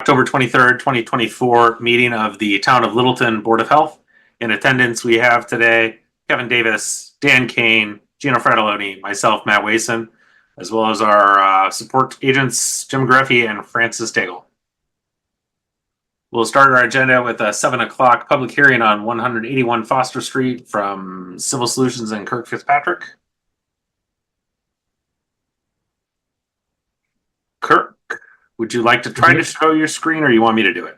October 23rd, 2024 meeting of the Town of Littleton Board of Health. In attendance, we have today Kevin Davis, Dan Kane, Gino Fratelloni, myself, Matt Wason, as well as our support agents, Jim Greffy and Francis Daigle. We'll start our agenda with a 7 o'clock public hearing on 181 Foster Street from Civil Solutions and Kirk Fitzpatrick. Kirk, would you like to try to show your screen, or you want me to do it?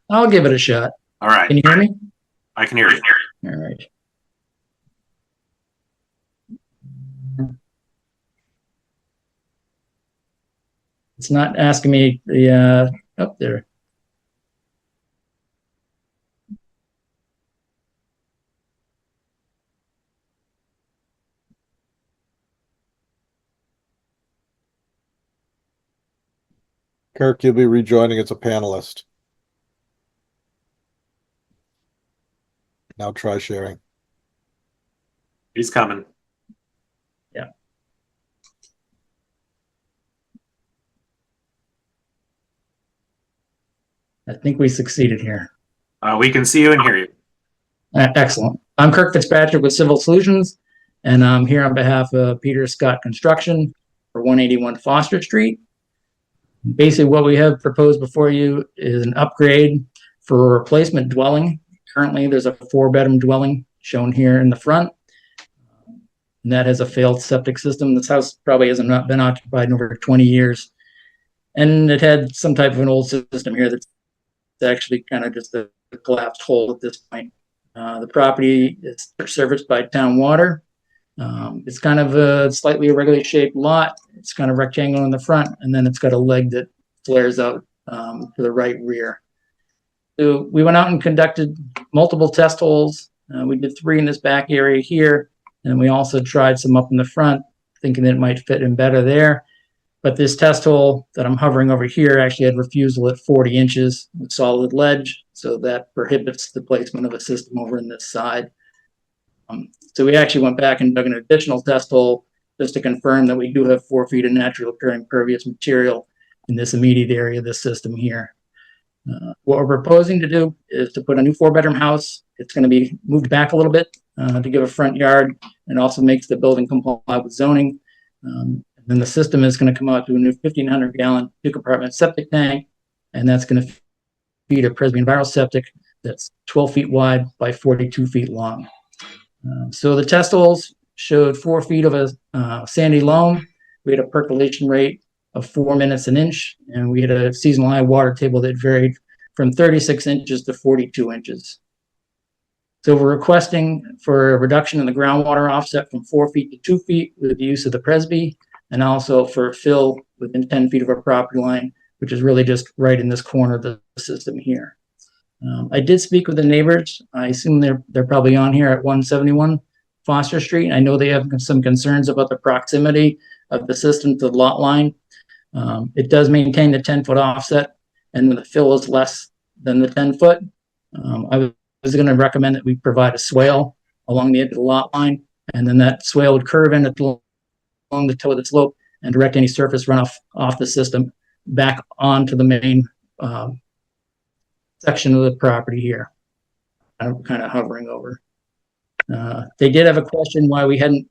I'll give it a shot. All right. Can you hear me? I can hear you. All right. It's not asking me the up there. Kirk, you'll be rejoining as a panelist. Now try sharing. He's coming. Yeah. I think we succeeded here. We can see you and hear you. Excellent. I'm Kirk Fitzpatrick with Civil Solutions, and I'm here on behalf of Peter Scott Construction for 181 Foster Street. Basically, what we have proposed before you is an upgrade for a replacement dwelling. Currently, there's a 4-bedroom dwelling shown here in the front, and that has a failed septic system. This house probably has not been occupied in over 20 years, and it had some type of an old system here that's actually kind of just a collapsed hole at this point. The property is serviced by town water. It's kind of a slightly irregularly shaped lot. It's kind of rectangular in the front, and then it's got a leg that flares out to the right rear. So we went out and conducted multiple test holes. We did 3 in this back area here, and we also tried some up in the front, thinking that it might fit in better there. But this test hole that I'm hovering over here actually had refusal at 40 inches with solid ledge, so that prohibits the placement of a system over in this side. So we actually went back and dug an additional test hole just to confirm that we do have 4 feet of natural occurring pervious material in this immediate area of this system here. What we're proposing to do is to put a new 4-bedroom house. It's going to be moved back a little bit to give a front yard, and also makes the building comply with zoning. And then the system is going to come out to a new 1,500-gallon 2-compartment septic tank, and that's going to feed a Presby Enviro septic that's 12 feet wide by 42 feet long. So the test holes showed 4 feet of a sandy loam. We had a percolation rate of 4 minutes an inch, and we had a seasonal high water table that varied from 36 inches to 42 inches. So we're requesting for a reduction in the groundwater offset from 4 feet to 2 feet with the use of the Presby, and also for fill within 10 feet of our property line, which is really just right in this corner of the system here. I did speak with the neighbors. I assume they're probably on here at 171 Foster Street. I know they have some concerns about the proximity of the system to the lot line. It does maintain the 10-foot offset, and the fill is less than the 10-foot. I was going to recommend that we provide a swale along the edge of the lot line, and then that swale would curve in along the toe of the slope and direct any surface runoff off the system back onto the main section of the property here. I'm kind of hovering over. They did have a question why we hadn't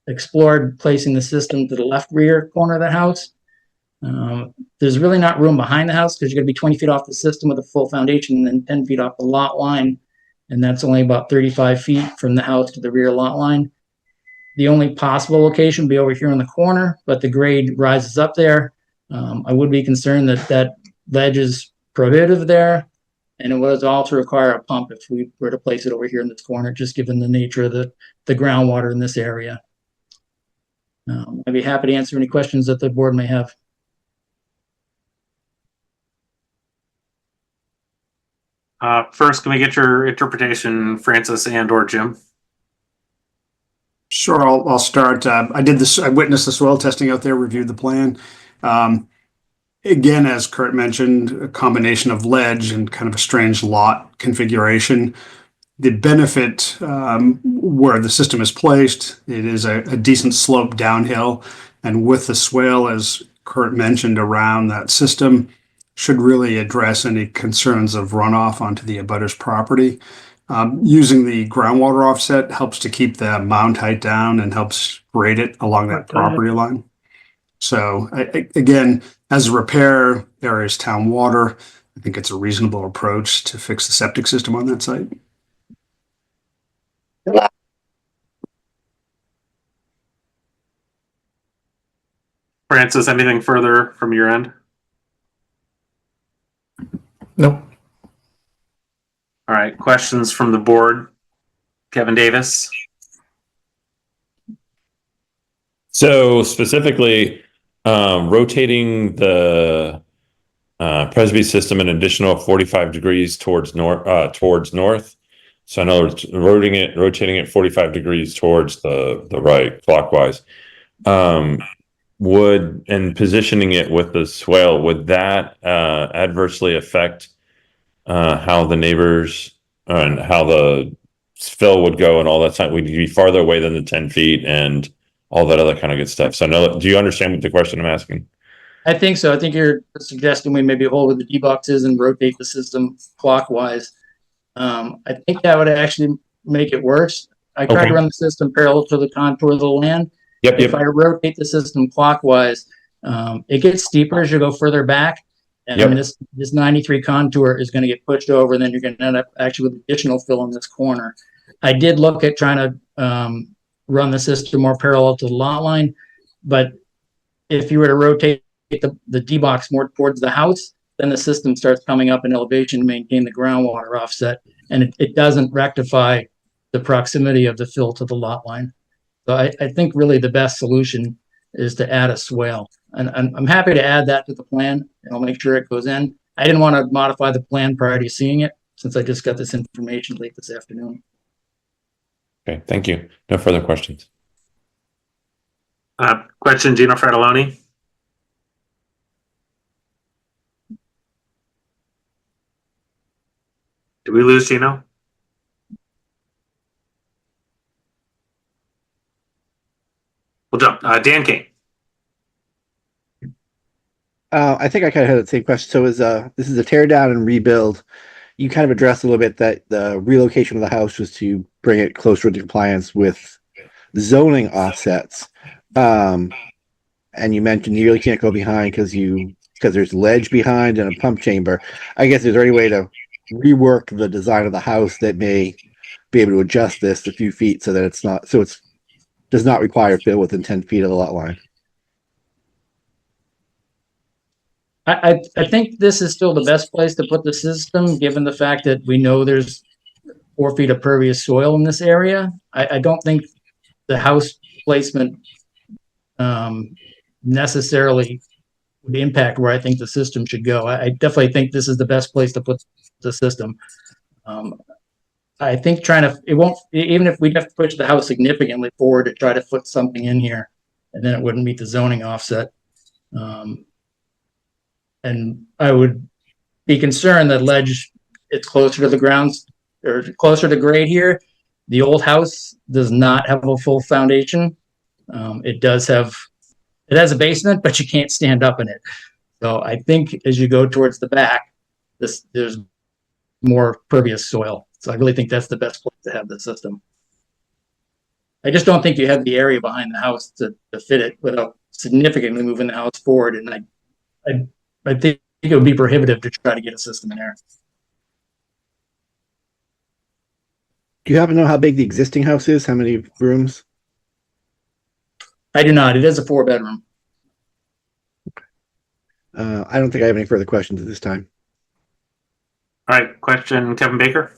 explored placing the system to the left rear corner of the house. There's really not room behind the house because you're going to be 20 feet off the system with a full foundation and then 10 feet off the lot line. And that's only about 35 feet from the house to the rear lot line. The only possible location would be over here in the corner, but the grade rises up there. I would be concerned that that ledge is prohibitive there, and it would also require a pump if we were to place it over here in this corner, just given the nature of the groundwater in this area. I'd be happy to answer any questions that the board may have. First, can we get your interpretation, Francis and or Jim? Sure, I'll start. I witnessed the soil testing out there, reviewed the plan. Again, as Kurt mentioned, a combination of ledge and kind of a strange lot configuration. The benefit where the system is placed, it is a decent slope downhill, and with the swale, as Kurt mentioned, around that system, should really address any concerns of runoff onto the abutter's property. Using the groundwater offset helps to keep the mound height down and helps grade it along that property line. So again, as a repair, area is town water. I think it's a reasonable approach to fix the septic system on that site. Francis, anything further from your end? Nope. All right, questions from the board? Kevin Davis? So specifically, rotating the Presby system an additional 45 degrees towards north. So in other words, rotating it 45 degrees towards the right, clockwise. And positioning it with the swale, would that adversely affect how the neighbors and how the fill would go and all that time? Would you be farther away than the 10 feet and all that other kind of good stuff? So do you understand what the question I'm asking? I think so. I think you're suggesting we maybe hold with the D-boxes and rotate the system clockwise. I think that would actually make it worse. I tried to run the system parallel to the contour of the land. Yep. If I rotate the system clockwise, it gets steeper as you go further back. And this 93 contour is going to get pushed over, and then you're going to end up actually with additional fill in this corner. I did look at trying to run the system more parallel to the lot line, but if you were to rotate the D-box more towards the house, then the system starts coming up in elevation to maintain the groundwater offset, and it doesn't rectify the proximity of the fill to the lot line. So I think really the best solution is to add a swale. And I'm happy to add that to the plan, and I'll make sure it goes in. I didn't want to modify the plan prior to seeing it, since I just got this information late this afternoon. Okay, thank you. No further questions. Question, Gino Fratelloni? Did we lose Gino? We'll jump. Dan King. I think I kind of had the same question. So this is a tear down and rebuild. You kind of addressed a little bit that the relocation of the house was to bring it closer to compliance with zoning offsets. And you mentioned you really can't go behind because there's ledge behind and a pump chamber. I guess is there any way to rework the design of the house that may be able to adjust this a few feet so that it's does not require fill within 10 feet of the lot line? I think this is still the best place to put the system, given the fact that we know there's 4 feet of pervious soil in this area. I don't think the house placement necessarily would impact where I think the system should go. I definitely think this is the best place to put the system. I think it won't, even if we'd have to push the house significantly forward to try to put something in here, and then it wouldn't meet the zoning offset. And I would be concerned that ledge, it's closer to the grounds or closer to grade here. The old house does not have a full foundation. It has a basement, but you can't stand up in it. So I think as you go towards the back, there's more pervious soil. So I really think that's the best place to have the system. I just don't think you have the area behind the house to fit it without significantly moving the house forward. And I think it would be prohibitive to try to get a system in there. Do you happen to know how big the existing house is? How many rooms? I do not. It is a 4-bedroom. I don't think I have any further questions at this time. All right, question, Kevin Baker.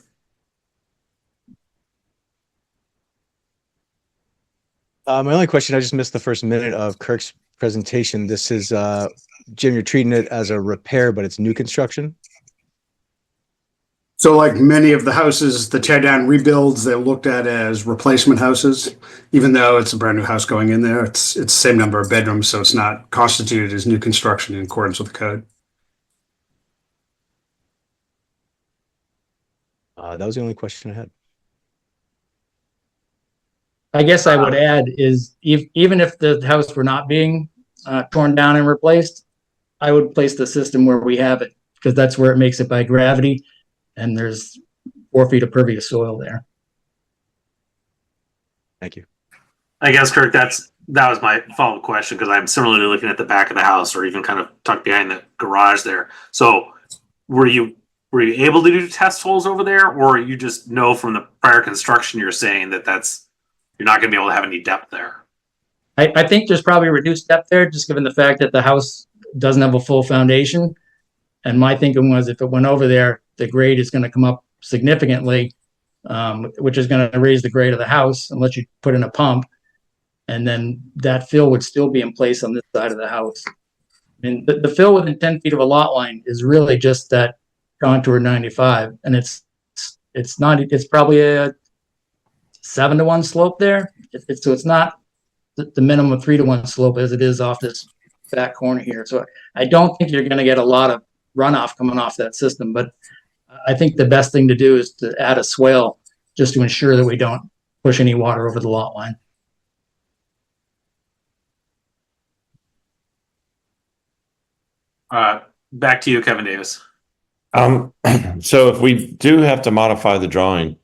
My only question, I just missed the first minute of Kirk's presentation. This is, Jim, you're treating it as a repair, but it's new construction? So like many of the houses, the tear down rebuilds, they're looked at as replacement houses, even though it's a brand new house going in there. It's the same number of bedrooms, so it's not constituted as new construction in accordance with the code. That was the only question I had. I guess I would add is even if the house were not being torn down and replaced, I would place the system where we have it, because that's where it makes it by gravity, and there's 4 feet of pervious soil there. Thank you. I guess, Kirk, that was my follow-up question, because I'm similarly looking at the back of the house, or even kind of tucked behind the garage there. So were you able to do test holes over there, or you just know from the prior construction you're saying that you're not going to be able to have any depth there? I think there's probably a reduced depth there, just given the fact that the house doesn't have a full foundation. And my thinking was, if it went over there, the grade is going to come up significantly, which is going to raise the grade of the house unless you put in a pump. And then that fill would still be in place on this side of the house. And the fill within 10 feet of a lot line is really just that contour 95. And it's probably a 7-to-1 slope there. So it's not the minimum 3-to-1 slope as it is off this back corner here. So I don't think you're going to get a lot of runoff coming off that system, but I think the best thing to do is to add a swale just to ensure that we don't push any water over the lot line. Back to you, Kevin Davis. So if we do have to modify the drawing,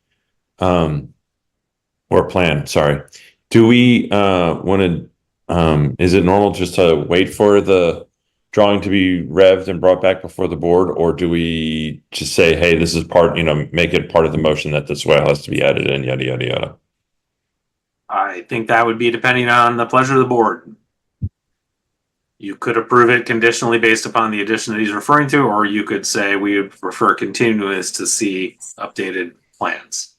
or plan, sorry, do we want to, is it normal just to wait for the drawing to be revved and brought back before the board, or do we just say, hey, this is part, make it part of the motion that the swale has to be added in, yada, yada, yada? I think that would be depending on the pleasure of the board. You could approve it conditionally based upon the addition that he's referring to, or you could say we would prefer continuous to see updated plans.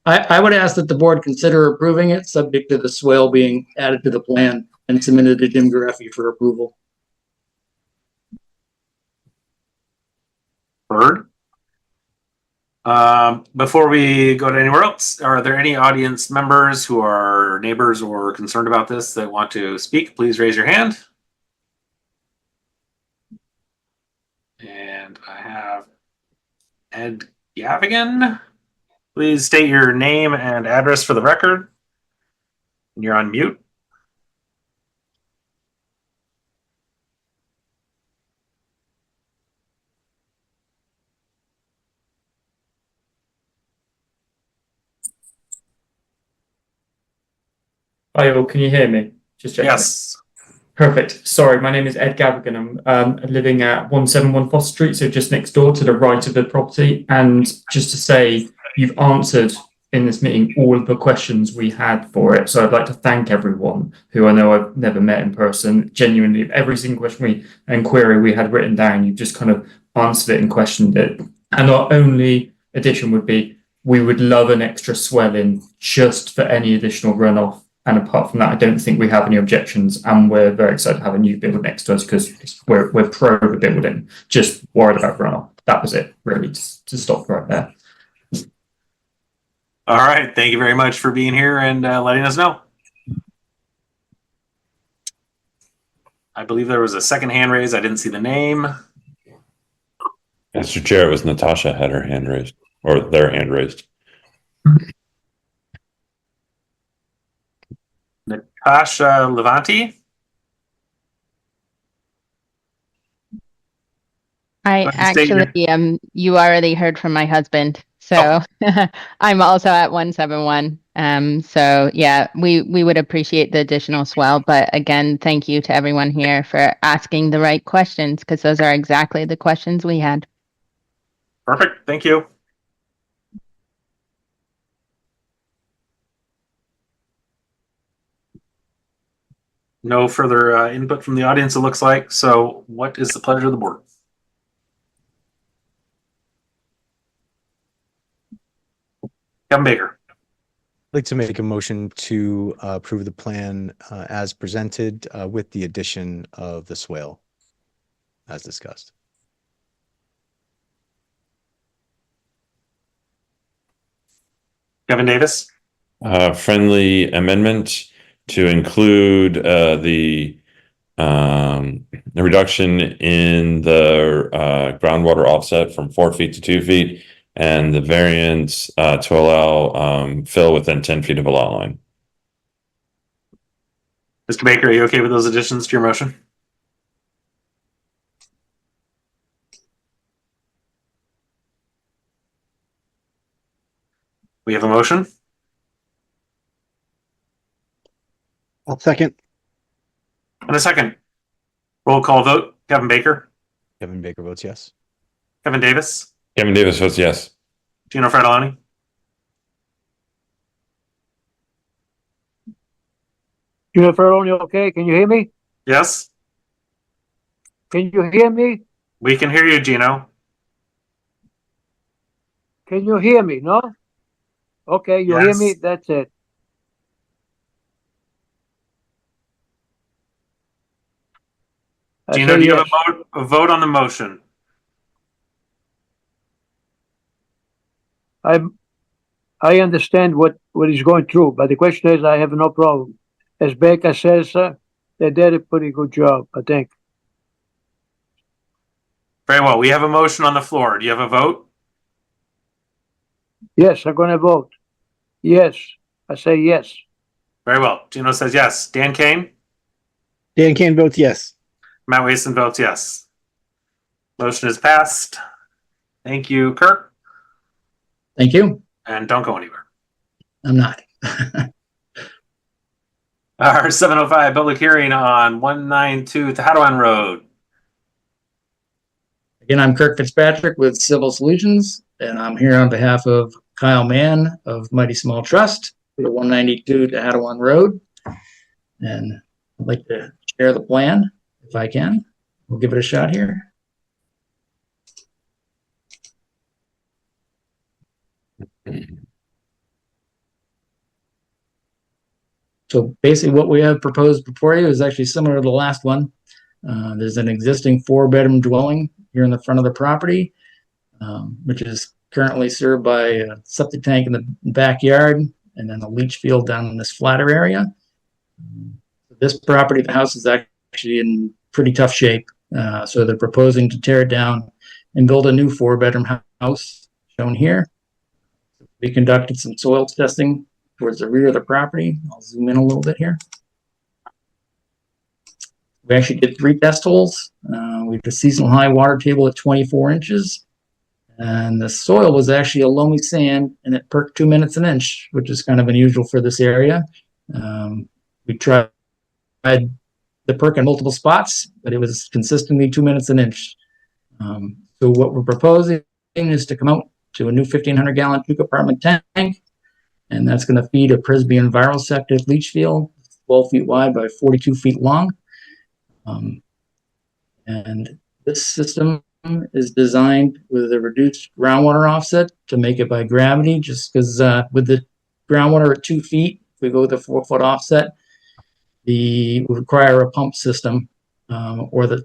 I would ask that the board consider approving it, subject to the swale being added to the plan and submitted to Jim Gareffi for approval. Bird? Before we go to anywhere else, are there any audience members who are neighbors or concerned about this that want to speak? Please raise your hand. And I have Ed Gavigan. Please state your name and address for the record. You're on mute. Hi all, can you hear me? Just checking. Yes. Perfect. Sorry, my name is Ed Gavigan. I'm living at 171 Foster Street, so just next door to the right of the property. And just to say, you've answered in this meeting all of the questions we had for it. So I'd like to thank everyone who I know I've never met in person. Genuinely, every single question and query we had written down, you've just kind of answered it and questioned it. And our only addition would be, we would love an extra swelling just for any additional runoff. And apart from that, I don't think we have any objections, and we're very excited to have a new build next to us because we're pro the building, just worried about runoff. That was it, really, to stop right there. All right. Thank you very much for being here and letting us know. I believe there was a second hand raised. I didn't see the name. Mr. Chair, it was Natasha had her hand raised, or their hand raised. Natasha Levanti. I actually, you already heard from my husband. So I'm also at 171. So yeah, we would appreciate the additional swell. But again, thank you to everyone here for asking the right questions, because those are exactly the questions we had. Perfect. Thank you. No further input from the audience, it looks like. So what is the pleasure of the board? Kevin Baker. I'd like to make a motion to approve the plan as presented with the addition of the swale as discussed. Kevin Davis. Friendly amendment to include the reduction in the groundwater offset from 4 feet to 2 feet, and the variance to allow fill within 10 feet of a lot line. Mr. Baker, are you okay with those additions to your motion? We have a motion. I'll second. And a second. Roll call vote. Kevin Baker, Kevin Baker votes yes. Kevin Davis, Kevin Davis votes yes. Gino Fratelloni, Gino Farrelloni, okay? Can you hear me? yes? Can you hear me? We can hear you, Gino. Can you hear me? No? Okay, you hear me? Yes. That's it. I Gino, say do you yes. have a vote on the motion? I understand what he's going through, but the question is, I have no problem. As Baker says, they did a pretty good job, I think. Very well. We have a motion on the floor. Do you have a vote? Yes, I'm gonna vote. Yes, I say yes. Very well. Gino says yes. Dan Kane? Dan Kane votes yes. Matt Wason votes yes. Motion is passed. Thank you, Kirk. Thank you. And don't go anywhere. I'm not. Our 7:05 public hearing on 192 Tahadawan Road. Again, I'm Kirk Fitzpatrick with Civil Solutions, and I'm here on behalf of Kyle Mann of Mighty Small Trust for 192 Tahadawan Road. And I'd like to share the plan if I can. We'll give it a shot here. So basically what we have proposed before you is actually similar to the last one. There's an existing 4-bedroom dwelling here in the front of the property, which is currently served by a septic tank in the backyard and then a leach field down in this flatter area. This property, the house is actually in pretty tough shape. So they're proposing to tear it down and build a new 4-bedroom house shown here. We conducted some soil testing towards the rear of the property. I'll zoom in a little bit here. We actually did 3 test holes. We did a seasonal high water table at 24 inches. And the soil was actually a loamy sand, and it perked 2 minutes an inch, which is kind of unusual for this area. We tried the perk in multiple spots, but it was consistently 2 minutes an inch. So what we're proposing is to come out to a new 1,500-gallon 2-compartment tank, and that's going to feed a Presbyon viral sected leach field, 12 feet wide by 42 feet long. And this system is designed with a reduced groundwater offset to make it by gravity, just because with the groundwater at 2 feet, if we go with a 4-foot offset, we require a pump system, or the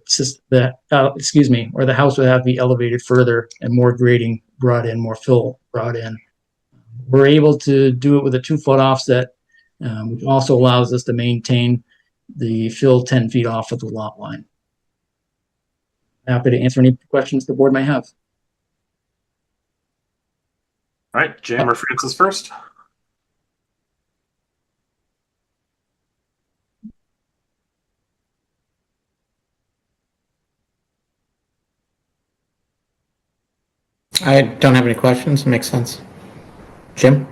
house would have to be elevated further and more grading brought in, more fill brought in. We're able to do it with a 2-foot offset, which also allows us to maintain the fill 10 feet off of the lot line. Happy to answer any questions the board may have. All right, Jim or Francis first. I don't have any questions. It makes sense. Jim?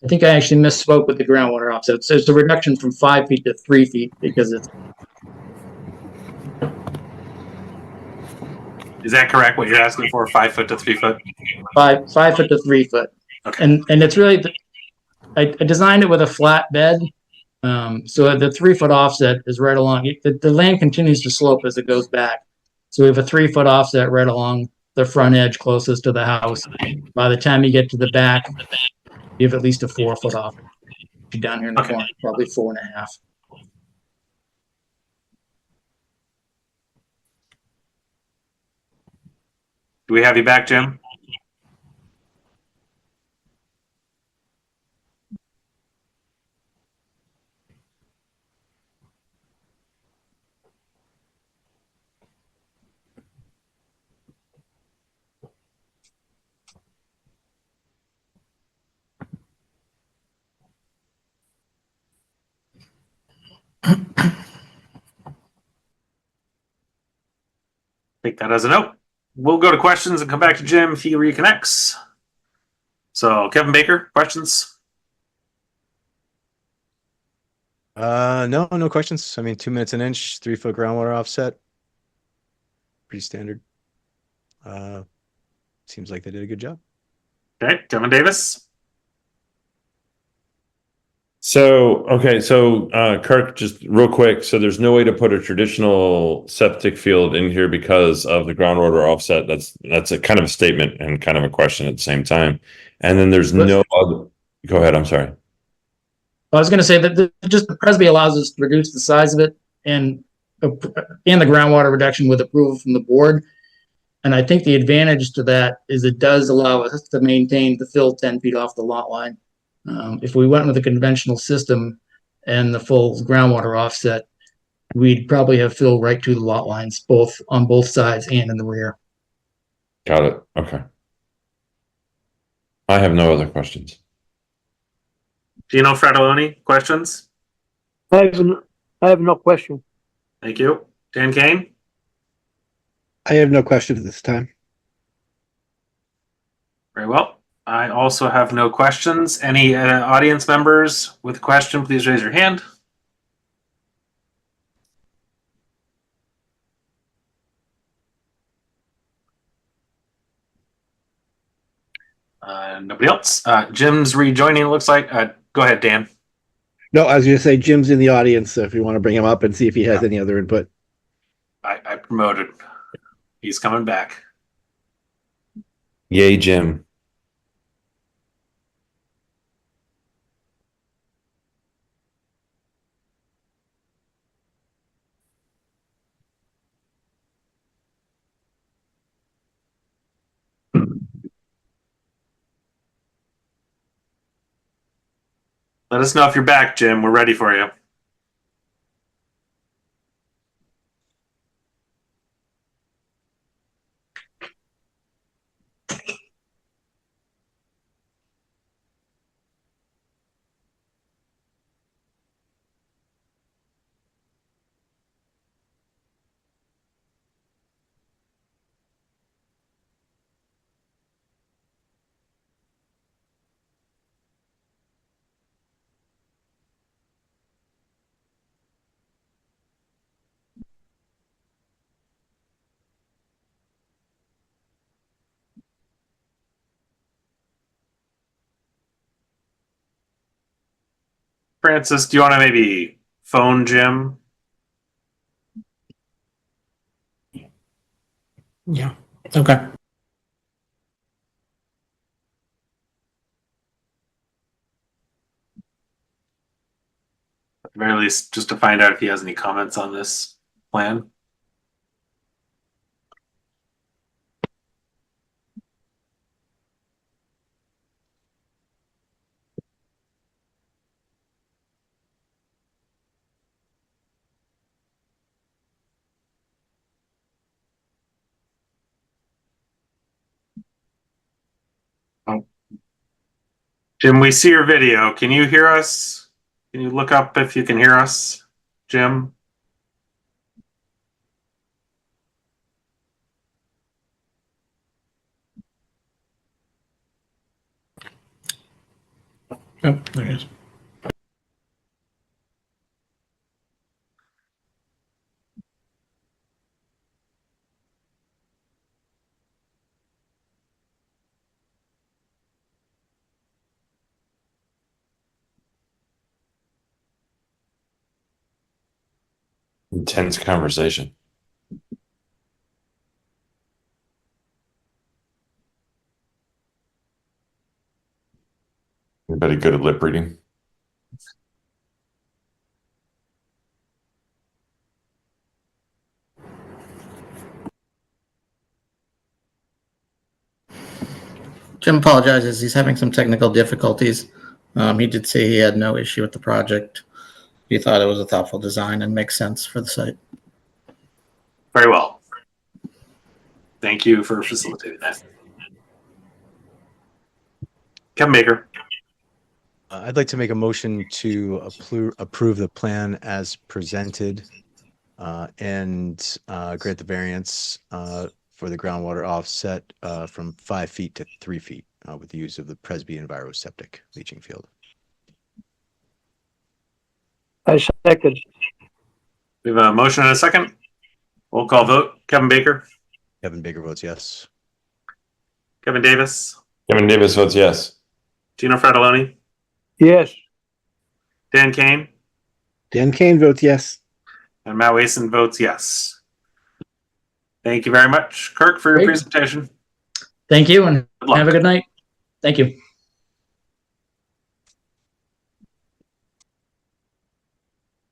I think I actually misspoke with the groundwater offset. So it's a reduction from 5 feet to 3 feet because it's. Is that correct? What you're asking for? 5 foot to 3 foot? 5 foot to 3 foot. Okay. And it's really, I designed it with a flat bed. So the 3-foot offset is right along, the land continues to slope as it goes back. So we have a 3-foot offset right along the front edge closest to the house. By the time you get to the back, you have at least a 4-foot offset. Down here in the Okay. corner, probably 4.5. Do we have you back, Jim? Take that as a note. We'll go to questions and come back to Jim if he reconnects. So, Kevin Baker, questions? No questions. I mean, 2 minutes an inch, 3-foot groundwater offset. Pretty standard. Seems like they did a good job. Okay, Kevin Davis. So, okay, so Kirk, just real quick. So there's no way to put a traditional septic field in here because of the groundwater offset. That's a kind of a statement and kind of a question at the same time. And then there's no other. Go ahead. I'm sorry. I was going to say that just the Presby allows us to reduce the size of it and the groundwater reduction with approval from the board. And I think the advantage to that is it does allow us to maintain the fill 10 feet off the lot line. If we went with a conventional system and the full groundwater offset, we'd probably have fill right to the lot lines, both on both sides and in the rear. Got it. Okay. I have no other questions. Gino Fratelloni, questions? I have no question. Thank you. Dan Kane? I have no questions this time. Very well. I also have no questions. Any audience members with a question, please raise your hand. Nobody else. Jim's rejoining, it looks like. Go ahead, Dan. No, I was going to say Jim's in the audience, so if you want to bring him up and see if he has any other input. I promoted. He's coming back. Yay, Jim. Let us know if you're back, Jim. We're ready for you. Francis, do you want to maybe phone Jim? Yeah. Okay. At the very least, just to find out if he has any comments on this plan. Jim, we see your video. Can you hear us? Can you look up if you can hear us, Jim? Oh, there it is. Intense conversation. Anybody good at lip reading? Jim apologizes. He's having some technical difficulties. He did say he had no issue with the project. He thought it was a thoughtful design and makes sense for the site. Very well. Thank you for facilitating that. Kevin Baker. I'd like to make a motion to approve the plan as presented and grant the variance for the groundwater offset from 5 feet to 3 feet with the use of the Presby Enviro septic leaching field. I second. We have a motion and a second. Roll call vote. Kevin Baker, Kevin Baker votes yes. Kevin Davis, Kevin Davis votes yes. Gino Fratelloni, Yes. Dan Kane, Dan Kane votes yes. and Matt Wason votes yes. Thank you very much, Kirk, for your Great. presentation. Thank you and Good luck. have a good night. Thank you.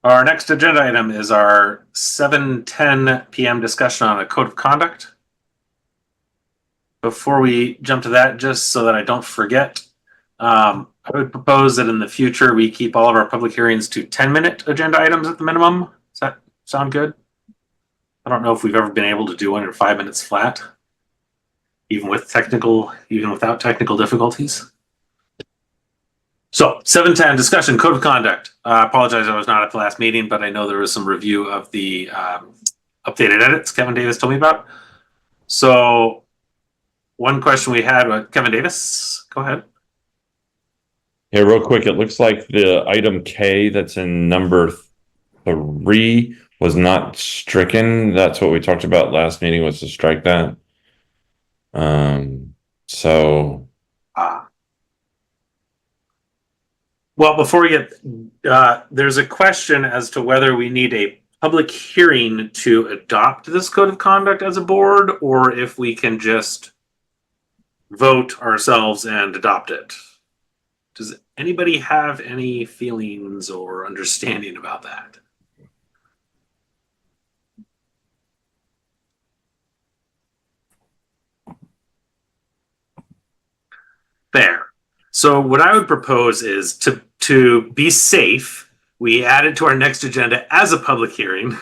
Our next agenda item is our 7:10 p.m. discussion on a code of conduct. Before we jump to that, just so that I don't forget, I would propose that in the future we keep all of our public hearings to 10-minute agenda items at the minimum. Does that sound good? I don't know if we've ever been able to do one in 5 minutes flat, even without technical difficulties. So 7:10 discussion code of conduct. I apologize, I was not at the last meeting, but I know there was some review of the updated edits Kevin Davis told me about. So one question we had, Kevin Davis, go ahead. Yeah, real quick, it looks like the item K that's in number 3 was not stricken. That's what we talked about last meeting, was to strike that. So Well, before we get, there's a question as to whether we need a public hearing to adopt this code of conduct as a board, or if we can just vote ourselves and adopt it. Does anybody have any feelings or understanding about that? Fair. So what I would propose is to be safe, we add it to our next agenda as a public hearing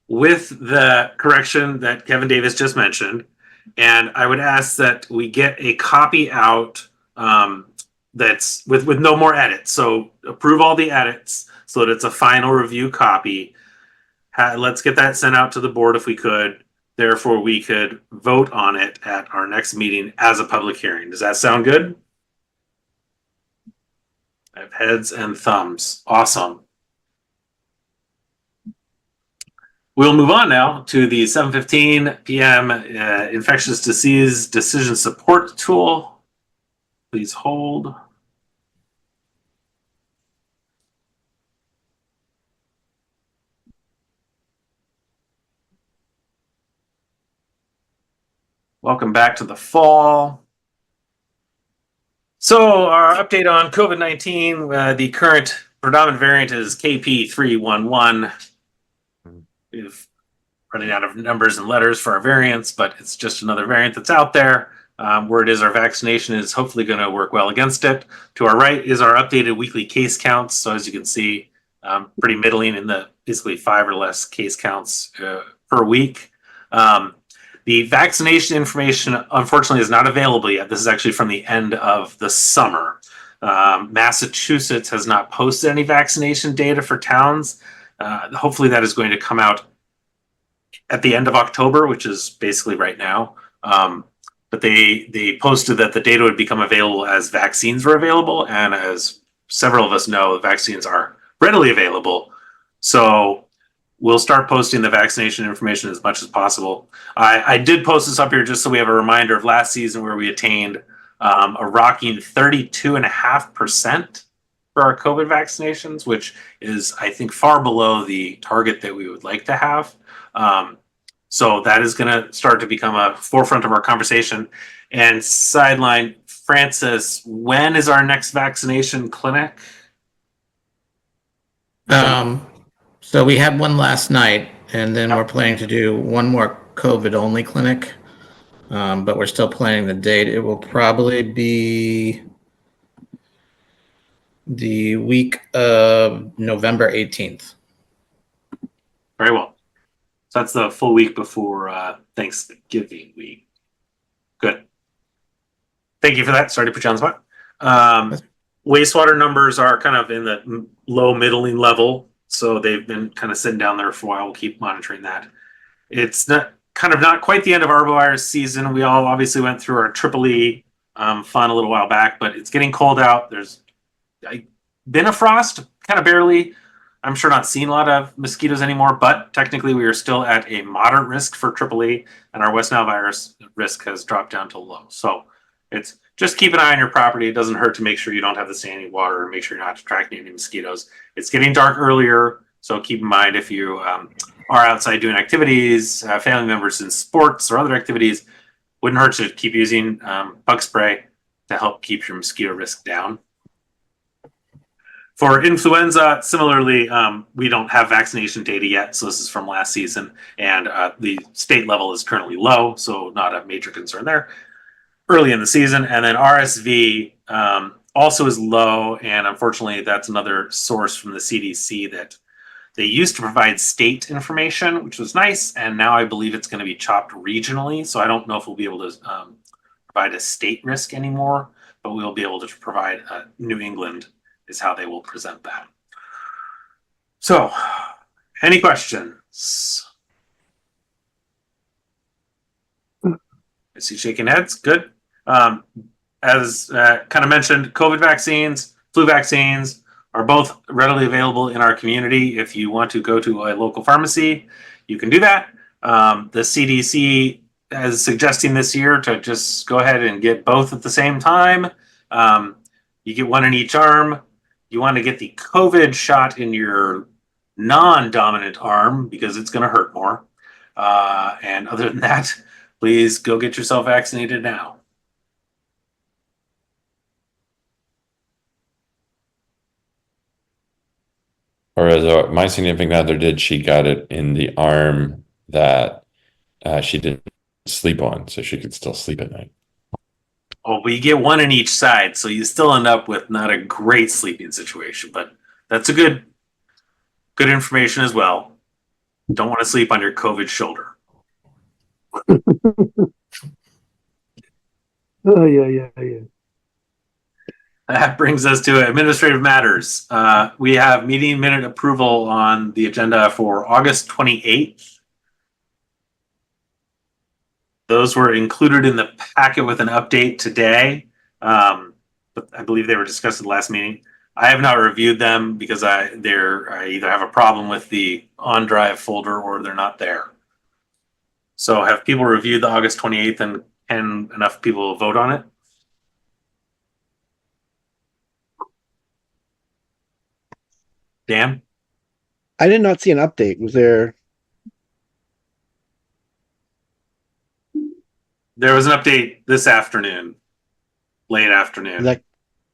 with the correction that Kevin Davis just mentioned. And I would ask that we get a copy out that's with no more edits. So approve all the edits so that it's a final review copy. Let's get that sent out to the board if we could. Therefore, we could vote on it at our next meeting as a public hearing. Does that sound good? I have heads and thumbs. Awesome. We'll move on now to the 7:15 p.m. Infectious Disease Decision Support Tool. Please hold. Welcome back to the fall. So our update on COVID-19, the current predominant variant is KP.3.1.1. We've running out of numbers and letters for our variants, but it's just another variant that's out there. Where it is, our vaccination is hopefully going to work well against it. To our right is our updated weekly case counts. So as you can see, pretty middling in the basically 5 or less case counts per week. The vaccination information, unfortunately, is not available yet. This is actually from the end of the summer. Massachusetts has not posted any vaccination data for towns. Hopefully that is going to come out at the end of October, which is basically right now. But they posted that the data would become available as vaccines were available. And as several of us know, the vaccines are readily available. So we'll start posting the vaccination information as much as possible. I did post this up here just so we have a reminder of last season where we attained a rocking 32.5% for our COVID vaccinations, which is, I think, far below the target that we would like to have. So that is going to start to become a forefront of our conversation. And sideline, Francis, when is our next vaccination clinic? So we had one last night, and then we're planning to do one more COVID-only clinic. But we're still planning the date. It will probably be the week of November 18th. Very well. So that's the full week before Thanksgiving week. Good. Thank you for that. Sorry to put you on the spot. Wastewater numbers are kind of in the low middling level. So they've been kind of sitting down there for a while. We'll keep monitoring that. It's not quite the end of arbovirus season. We all obviously went through our Tripoli fun a little while back, but it's getting cold out. There's been a frost, kind of barely. I'm sure not seeing a lot of mosquitoes anymore, but technically we are still at a moderate risk for Tripoli, and our West Nile virus risk has dropped down to low. So it's just keep an eye on your property. It doesn't hurt to make sure you don't have the standing water and make sure you're not attracting any mosquitoes. It's getting dark earlier, so keep in mind if you are outside doing activities, family members in sports or other activities, wouldn't hurt to keep using bug spray to help keep your mosquito risk down. For influenza, similarly, we don't have vaccination data yet, so this is from last season, and the state level is currently low, so not a major concern there. Early in the season, and then RSV also is low, and unfortunately, that's another source from the CDC that they used to provide state information, which was nice, and now I believe it's going to be chopped regionally, so I don't know if we'll be able to provide a state risk anymore, but we'll be able to provide New England is how they will present that. So, any questions? I see shaking heads. Good. As kind of mentioned, COVID vaccines, flu vaccines are both readily available in our community. If you want to go to a local pharmacy, you can do that. The CDC is suggesting this year to just go ahead and get both at the same time. You get one in each arm. You want to get the COVID shot in your non-dominant arm because it's going to hurt more. And other than that, please go get yourself vaccinated now. Or as my significant other did, she got it in the arm that she didn't sleep on, so she could still sleep at night. Oh, but you get one in each side, so you still end up with not a great sleeping situation, but that's a good information as well. Don't want to sleep on your COVID shoulder. Oh, yeah. That brings us to administrative matters. We have meeting minute approval on the agenda for August 28th. Those were included in the packet with an update today, but I believe they were discussed at the last meeting. I have not reviewed them because I either have a problem with the OnDrive folder or they're not there. So have people reviewed the August 28th and can enough people vote on it? Dan? I did not see an update. Was there? There was an update this afternoon, late afternoon. Did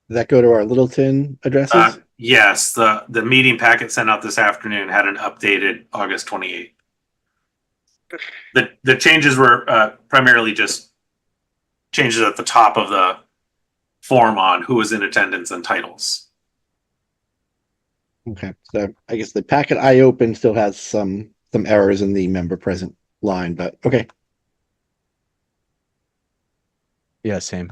that go to our Littleton addresses? Yes, the meeting packet sent out this afternoon had an updated August 28th. The changes were primarily just changes at the top of the form on who was in attendance and titles. Okay, so I guess the packet I opened still has some errors in the member present line, but okay. Yeah, same.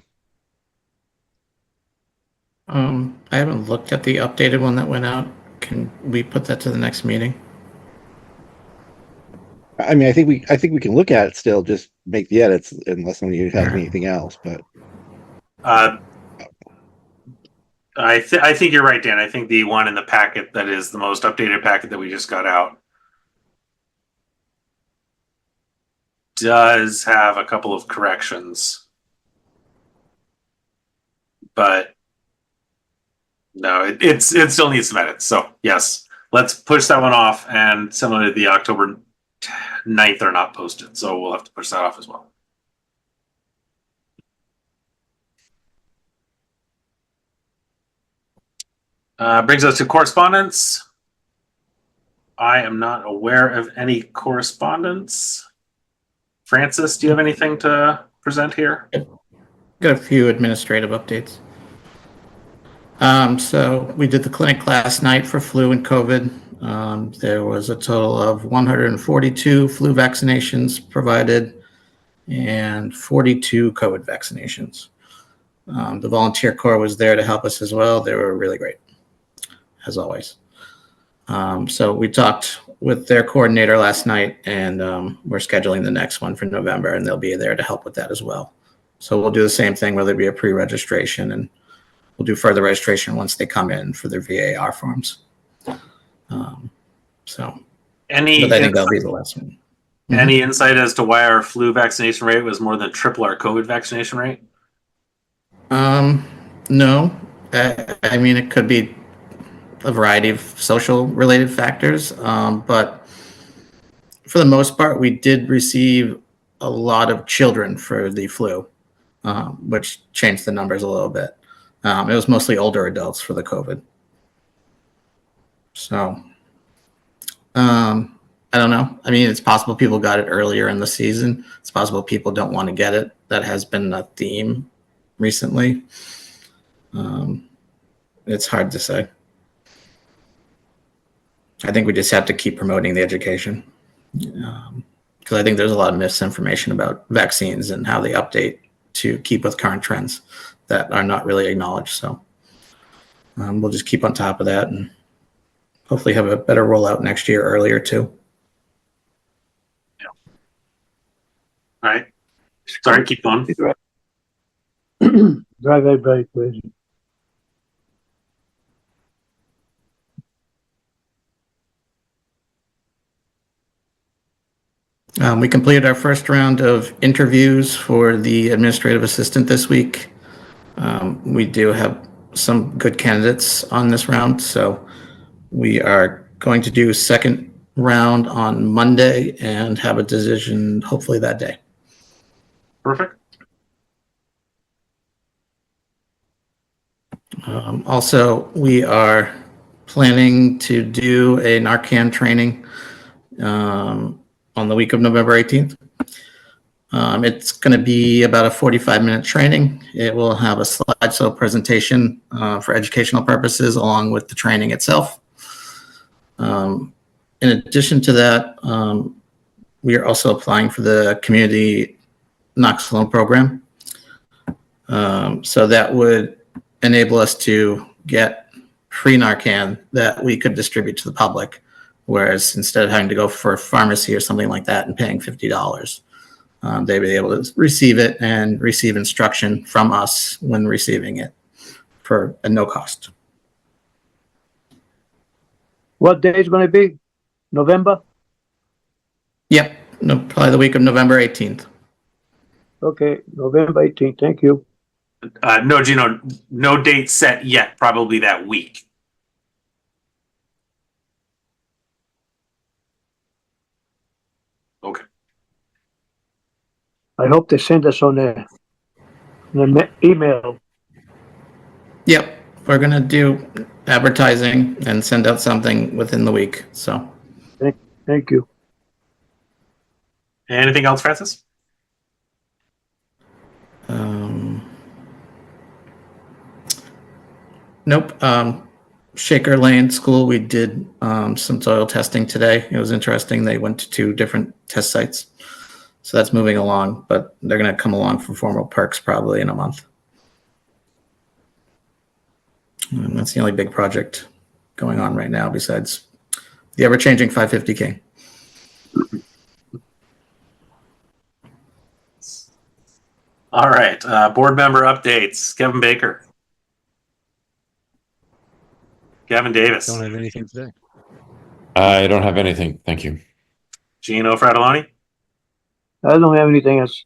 I haven't looked at the updated one that went out. Can we put that to the next meeting? I mean, I think we can look at it still, just make the edits unless somebody has anything else. But I think you're right, Dan. I think the one in the packet that is the most updated packet that we just got out does have a couple of corrections. But no, it still needs some edits. So yes, let's push that one off. And similar to the October 9th are not posted, so we'll have to push that off as well. Brings us to correspondence. I am not aware of any correspondence. Francis, do you have anything to present here? Got a few administrative updates. So we did the clinic last night for flu and COVID. There was a total of 142 flu vaccinations provided and 42 COVID vaccinations. The volunteer corps was there to help us as well. They were really great, as always. So we talked with their coordinator last night, and we're scheduling the next one for November, and they'll be there to help with that as well. So we'll do the same thing, whether it be a pre-registration, and we'll do further registration once they come in for their VAR forms. So, Any but I think that'll be the last one. any insight as to why our flu vaccination rate was more than triple our COVID vaccination rate? No, I mean, it could be a variety of social related factors. But for the most part, we did receive a lot of children for the flu, which changed the numbers a little bit. It was mostly older adults for the COVID. So, I don't know. I mean, it's possible people got it earlier in the season. It's possible people don't want to get it. That has been a theme recently. It's hard to say. I think we just have to keep promoting the education, because I think there's a lot of misinformation about vaccines and how they update to keep with current trends that are not really acknowledged. So we'll just keep on top of that and hopefully have a better rollout next year, earlier too. All right. Sorry, keep going. Drive everybody crazy. We completed our first round of interviews for the administrative assistant this week. We do have some good candidates on this round, so we are going to do a second round on Monday and have a decision hopefully that day. Perfect. Also, we are planning to do a Narcan training on the week of November 18th. It's going to be about a 45-minute training. It will have a slideshow presentation for educational purposes along with the training itself. In addition to that, we are also applying for the community Naloxone program. So that would enable us to get free Narcan that we could distribute to the public. Whereas instead of having to go for a pharmacy or something like that and paying $50, they'd be able to receive it and receive instruction from us when receiving it for a no cost. What day is going to be? November? Yep, no, probably the week of November 18th. Okay, November 18th. Thank you. No, Gino, no date set yet. Probably that week. Okay. I hope they send us on the email. Yep, we're gonna do advertising and send out something within the week, so. Thank you. Anything else, Francis? Nope. Shaker Lane School, we did some soil testing today. It was interesting. They went to 2 different test sites. So that's moving along, but they're going to come along for formal perks probably in a month. And that's the only big project going on right now besides the ever-changing 550K. All right. Board member updates. Kevin Baker. Gavin Davis. Don't have anything today. I don't have anything. Thank you. Gino Fratelloni. I don't have anything else.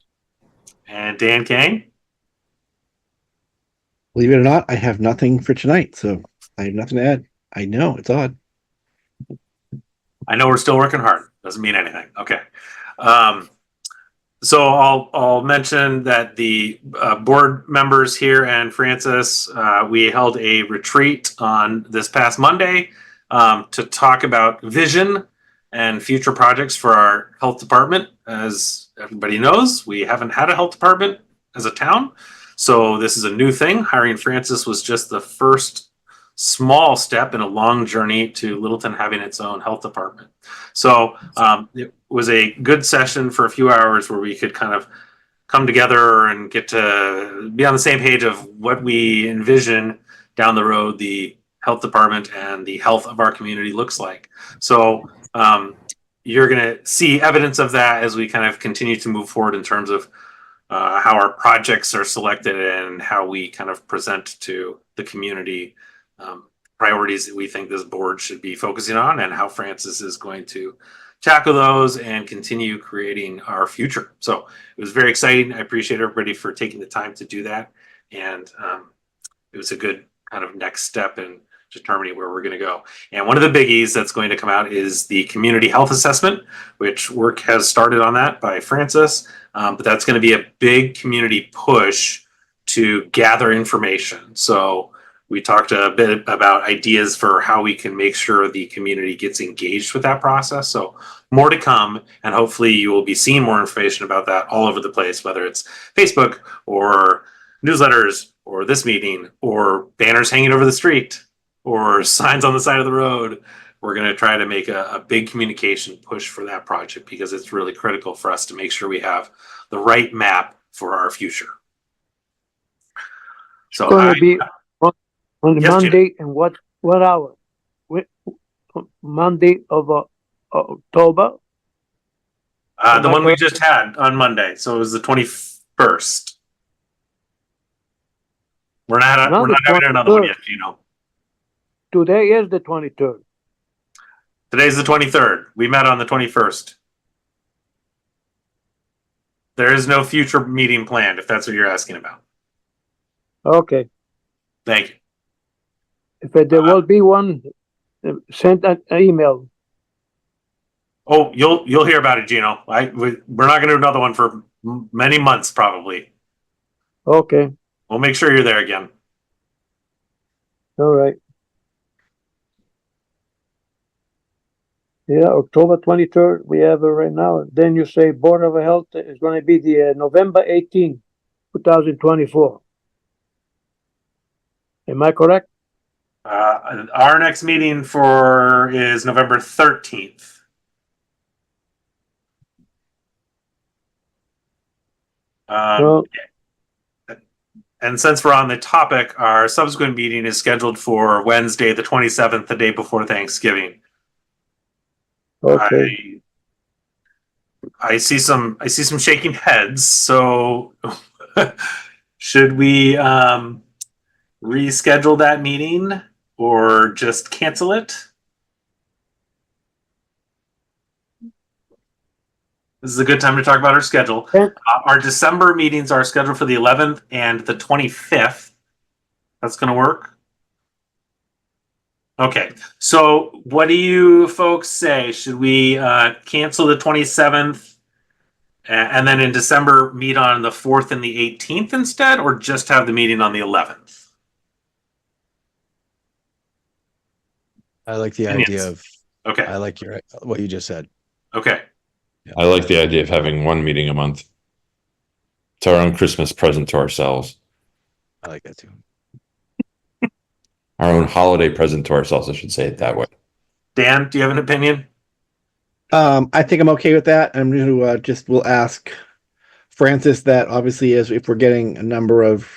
And Dan Kane. Believe it or not, I have nothing for tonight, so I have nothing to add. I know, it's odd. I know we're still working hard. Doesn't mean anything. Okay. So I'll mention that the board members here and Francis, we held a retreat on this past Monday to talk about vision and future projects for our health department. As everybody knows, we haven't had a health department as a town. So this is a new thing. Hiring Francis was just the first small step in a long journey to Littleton having its own health department. So it was a good session for a few hours where we could kind of come together and get to be on the same page of what we envision down the road the health department and the health of our community looks like. So you're going to see evidence of that as we kind of continue to move forward in terms of how our projects are selected and how we kind of present to the community priorities that we think this board should be focusing on, and how Francis is going to tackle those and continue creating our future. So it was very exciting. I appreciate everybody for taking the time to do that. And it was a good kind of next step in determining where we're going to go. And one of the biggies that's going to come out is the community health assessment, which work has started on that by Francis. But that's going to be a big community push to gather information. So we talked a bit about ideas for how we can make sure the community gets engaged with that process. So more to come, and hopefully you will be seeing more information about that all over the place, whether it's Facebook or newsletters or this meeting or banners hanging over the street or signs on the side of the road. We're going to try to make a big communication push for that project, because it's really critical for us to make sure we have the right map for our future. So It's going to be on the Yes, Monday, and what hour? Monday of October? the one we just had on Monday. So it was the 21st. We're not having another one yet, Gino. Today is the 23rd. Today's the 23rd. We met on the 21st. There is no future meeting planned, if that's what you're asking about. Okay. Thank you. If there will be one, send an email. Oh, you'll hear about it, Gino. We're not going to do another one for many months, probably. Okay. We'll make sure you're there again. All right. Yeah, October 23rd, we have it right now. Then you say Board of Health is going to be the November 18, 2024. Am I correct? Our next meeting is November 13th. No. And since we're on the topic, our subsequent meeting is scheduled for Wednesday, the 27th, the day before Thanksgiving. Okay. I see some shaking heads. So should we reschedule that meeting or just cancel it? This is a good time to talk about our schedule. Okay. Our December meetings are scheduled for the 11th and the 25th. That's going to work. Okay, so what do you folks say? Should we cancel the 27th and then in December meet on the 4th and the 18th instead, or just have the meeting on the 11th? I like the idea of, Okay, I like what you just said. okay. I like the idea of having one meeting a month. It's our own Christmas present to ourselves. I like that too. Our own holiday present to ourselves, I should say it that way. Dan, do you have an opinion? I think I'm okay with that. I'm going to we'll ask Francis that, obviously, as if we're getting a number of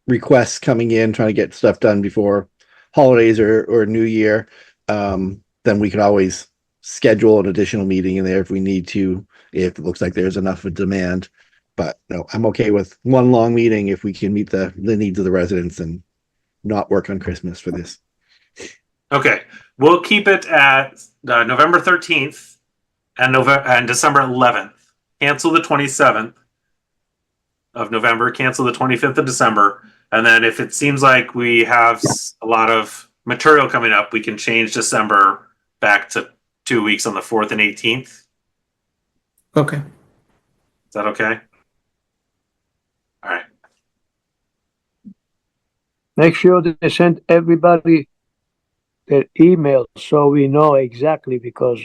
requests coming in, trying to get stuff done before holidays or New Year, then we could always schedule an additional meeting in there if we need to, if it looks like there's enough of demand. But no, I'm okay with one long meeting if we can meet the needs of the residents and not work on Christmas for this. Okay, we'll keep it at November 13th and December 11th. Cancel the 27th of November, cancel the 25th of December. And then if it seems like we have a lot of material coming up, we can change December back to 2 weeks on the 4th and 18th. Okay. Is that okay? All right. Make sure that they send everybody their email so we know exactly, because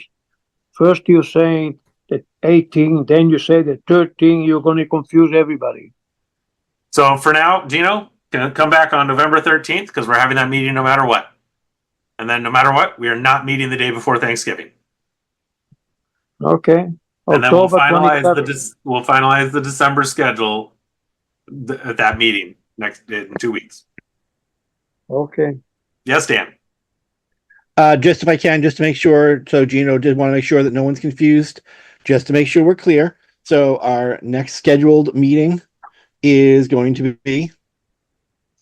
first you're saying that 18, then you say that 13, you're going to confuse everybody. So for now, Gino, can come back on November 13th because we're having that meeting no matter what. And then no matter what, we are not meeting the day before Thanksgiving. Okay. And then we'll October 27th. we'll finalize the December schedule at that meeting in 2 weeks. Okay. Yes, Dan. Just if I can, just to make sure. So Gino did want to make sure that no one's confused. Just to make sure we're clear. So our next scheduled meeting is going to be,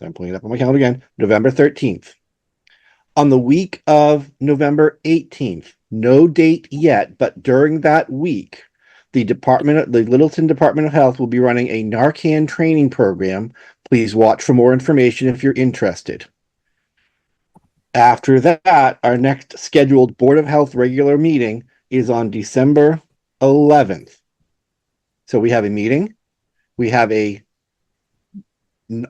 I'm pulling it up on my calendar again, November 13th. On the week of November 18th, no date yet, but during that week, the Littleton Department of Health will be running a Narcan training program. Please watch for more information if you're interested. After that, our next scheduled Board of Health regular meeting is on December 11th. So we have a meeting. We have a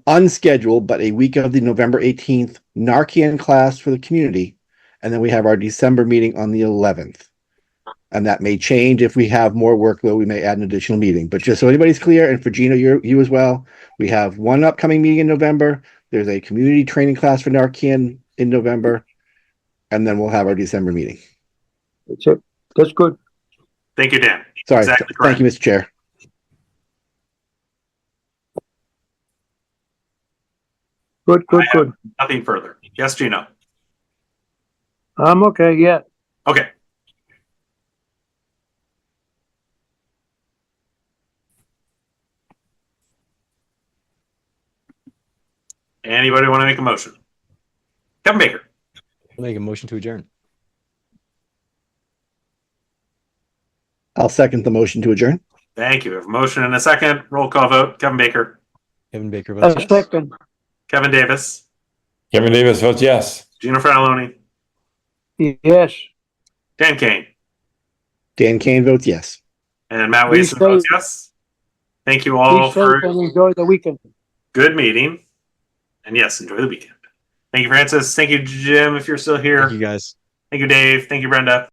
unscheduled, but a week of the November 18th Narcan class for the community. And then we have our December meeting on the 11th. And that may change if we have more workload. We may add an additional meeting. But just so anybody's clear, and for Gino, you as well, we have one upcoming meeting in November. There's a community training class for Narcan in November. And then we'll have our December meeting. That's it. That's good. Thank you, Dan. Sorry. Exactly Thank you, Mr. Chair. Good, good, good. Nothing further. Yes, Gino. I'm okay, yeah. Okay. Anybody want to make a motion? Kevin Baker. I'll make a motion to adjourn. I'll second the motion to adjourn. Thank you. We have a motion and a second. Roll call vote. Kevin Baker. Kevin Baker votes A yes. second. Kevin Davis. Kevin Davis votes yes. Gino Fratelloni. Yes. Dan Kane. Dan Kane votes yes. And Matt Be Wason votes safe. yes. Thank you all Be for safe and enjoy the weekend. good meeting. And yes, enjoy the weekend. Thank you, Francis. Thank you, Jim, if you're still here. Thank you guys. Thank you, Dave. Thank you, Brenda.